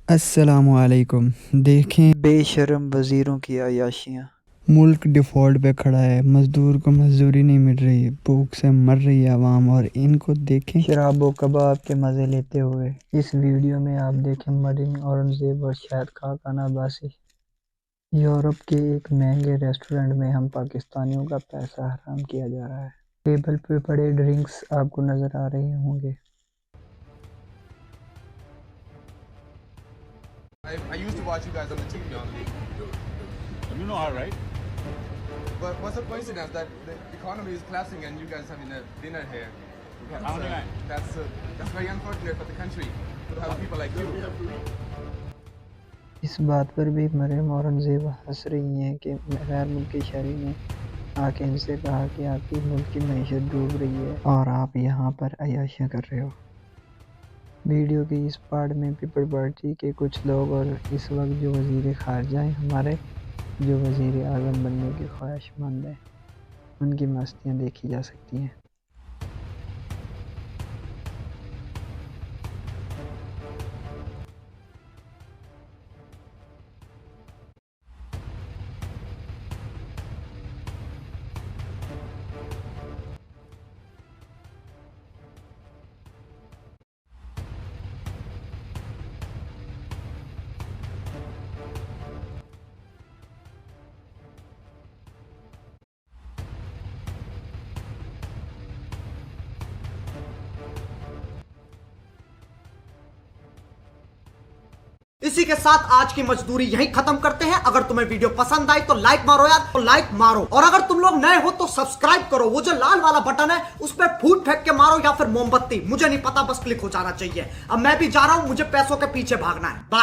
अस्सलामुअलैकुम। देखें बेशरम वज़ीरों की अय्याशियाँ। मुल्क डिफ़ॉल्ट पे खड़ा है, मज़दूर को मजदूरी नहीं मिल रही, भूख से मर रही है आवाम, और इनको देखें शराब व कबाब के मज़े लेते हुए। इस वीडियो में आप देखें मरीन औरंगज़ेब और शाहिद खान अब्बासी। यूरोप के एक महंगे रेस्टोरेंट में हम पाकिस्तानियों का पैसा हराम किया जा रहा है। टेबल पे पड़े ड्रिंक्स आपको नज़र आ रहे होंगे। I used to watch you guys on the TV only. You know her, right? But what's the coincidence that the economy is collapsing and you guys having a dinner here? That's very unfortunate for the country to have people like you. इस बात पर भी मरियम औरंगज़ेब हंस रही हैं कि गैर मुल्की शहरी ने आके इनसे कहा कि आपकी मुल्क की मईशत डूब रही है और आप यहाँ पर अय्याशियाँ कर रहे हो। वीडियो की इस पार्ट में पीपल पार्टी के कुछ लोग और इस वक्त जो वज़ीर ख़ारजा हैं हमारे, जो वज़ीर आज़म बनने के ख्वाहिशमंद हैं, उनकी मस्तियाँ देखी जा सकती हैं। इसी के साथ आज की मजदूरी यहीं खत्म करते हैं। अगर तुम्हें वीडियो पसंद आई तो लाइक मारो यार, तो लाइक मारो, और अगर तुम लोग नए हो तो सब्सक्राइब करो। वो जो लाल वाला बटन है उस पर फूट फेंक के मारो या फिर मोमबत्ती, मुझे नहीं पता, बस क्लिक हो जाना चाहिए। अब मैं भी जा रहा हूं, मुझे पैसों के पीछे भागना है। बाय।